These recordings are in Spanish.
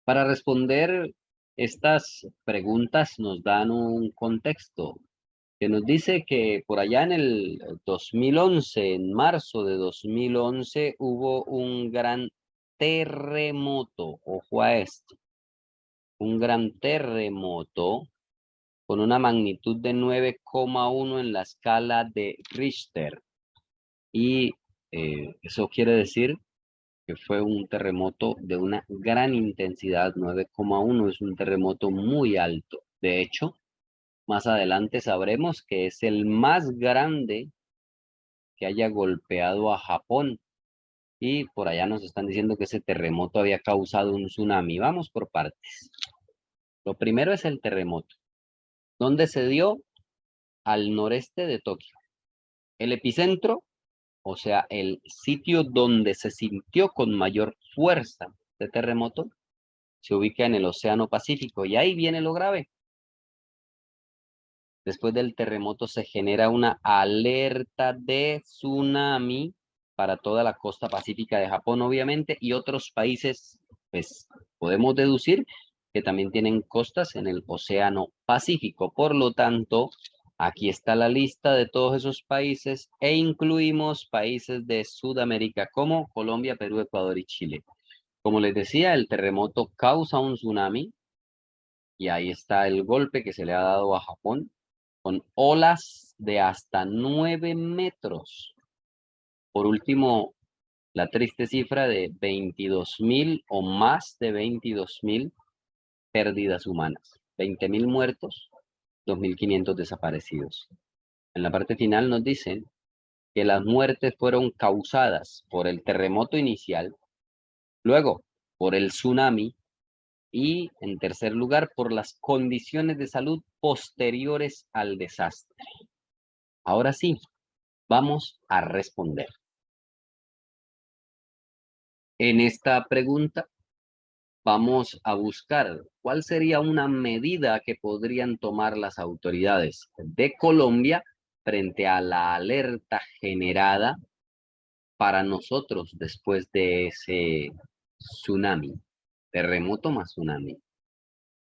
Para responder estas preguntas nos dan un contexto que nos dice que por allá en el 2011, en marzo de 2011, hubo un gran terremoto. Ojo a esto, un gran terremoto con una magnitud de 9,1 en la escala de Richter. Y eso quiere decir que fue un terremoto de una gran intensidad. 9,1 es un terremoto muy alto. De hecho, más adelante sabremos que es el más grande que haya golpeado a Japón. Y por allá nos están diciendo que ese terremoto había causado un tsunami. Vamos por partes. Lo primero es el terremoto. ¿Dónde se dio? Al noreste de Tokio. El epicentro, o sea, el sitio donde se sintió con mayor fuerza de terremoto, se ubica en el Océano Pacífico. Y ahí viene lo grave. Después del terremoto se genera una alerta de tsunami para toda la costa pacífica de Japón, obviamente, y otros países, pues podemos deducir que también tienen costas en el Océano Pacífico. Por lo tanto, aquí está la lista de todos esos países e incluimos países de Sudamérica como Colombia, Perú, Ecuador y Chile. Como les decía, el terremoto causa un tsunami y ahí está el golpe que se le ha dado a Japón con olas de hasta 9 metros. Por último, la triste cifra de 22.000 o más de 22.000 pérdidas humanas. 20.000 muertos, 2.500 desaparecidos. En la parte final nos dicen que las muertes fueron causadas por el terremoto inicial, luego por el tsunami y, en tercer lugar, por las condiciones de salud posteriores al desastre. Ahora sí, vamos a responder. En esta pregunta vamos a buscar cuál sería una medida que podrían tomar las autoridades de Colombia frente a la alerta generada para nosotros después de ese tsunami, terremoto más tsunami.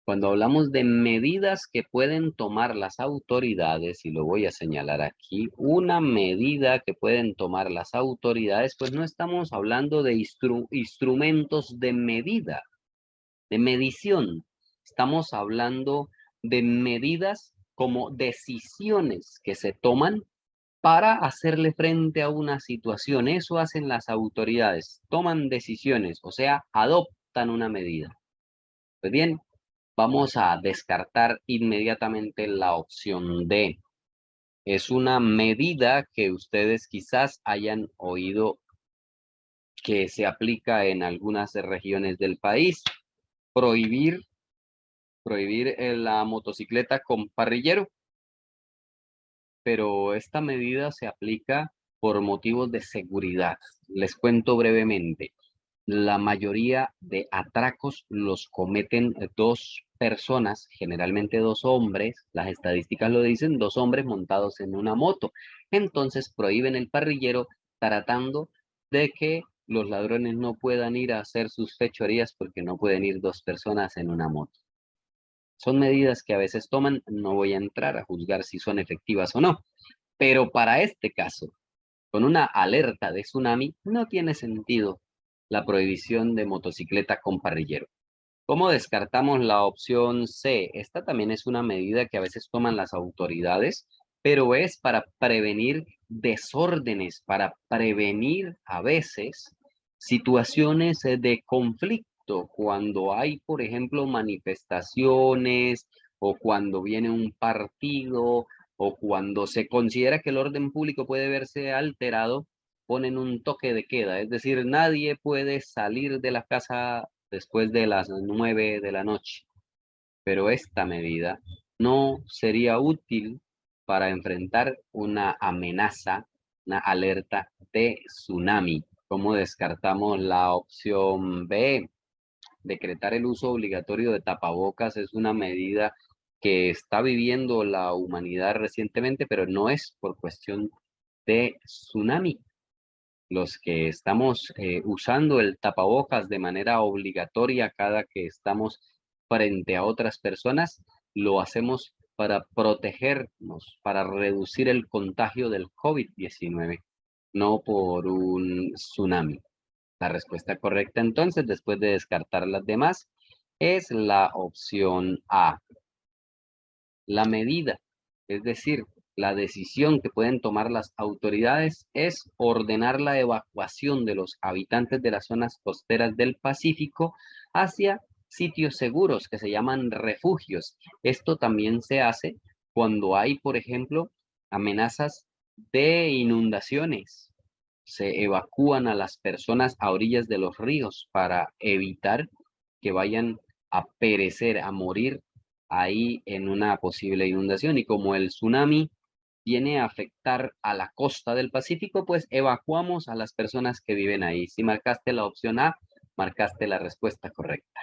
Cuando hablamos de medidas que pueden tomar las autoridades, y lo voy a señalar aquí, una medida que pueden tomar las autoridades, pues no estamos hablando de instrumentos de medida, de medición. Estamos hablando de medidas como decisiones que se toman para hacerle frente a una situación. Eso hacen las autoridades, toman decisiones, o sea, adoptan una medida. Pues bien, vamos a descartar inmediatamente la opción D. Es una medida que ustedes quizás hayan oído que se aplica en algunas regiones del país. Prohibir la motocicleta con parrillero. Pero esta medida se aplica por motivos de seguridad. Les cuento brevemente. La mayoría de atracos los cometen dos personas, generalmente dos hombres, las estadísticas lo dicen, dos hombres montados en una moto. Entonces prohíben el parrillero tratando de que los ladrones no puedan ir a hacer sus fechorías porque no pueden ir dos personas en una moto. Son medidas que a veces toman, no voy a entrar a juzgar si son efectivas o no, pero para este caso, con una alerta de tsunami, no tiene sentido la prohibición de motocicleta con parrillero. ¿Cómo descartamos la opción C? Esta también es una medida que a veces toman las autoridades, pero es para prevenir desórdenes, para prevenir a veces situaciones de conflicto, cuando hay, por ejemplo, manifestaciones o cuando viene un partido o cuando se considera que el orden público puede verse alterado, ponen un toque de queda, es decir, nadie puede salir de la casa después de las 9 de la noche. Pero esta medida no sería útil para enfrentar una amenaza, una alerta de tsunami. ¿Cómo descartamos la opción B? Decretar el uso obligatorio de tapabocas es una medida que está viviendo la humanidad recientemente, pero no es por cuestión de tsunami. los que estamos usando el tapabocas de manera obligatoria cada que estamos frente a otras personas, lo hacemos para protegernos, para reducir el contagio del COVID-19, no por un tsunami. La respuesta correcta entonces, después de descartar las demás, es la opción A. La medida, es decir, la decisión que pueden tomar las autoridades es ordenar la evacuación de los habitantes de las zonas costeras del Pacífico hacia sitios seguros que se llaman refugios. Esto también se hace cuando hay, por ejemplo, amenazas de inundaciones. Se evacúan a las personas a orillas de los ríos para evitar que vayan a perecer, a morir ahí en una posible inundación. Y como el tsunami viene a afectar a la costa del Pacífico, pues evacuamos a las personas que viven ahí. Si marcaste la opción A, marcaste la respuesta correcta.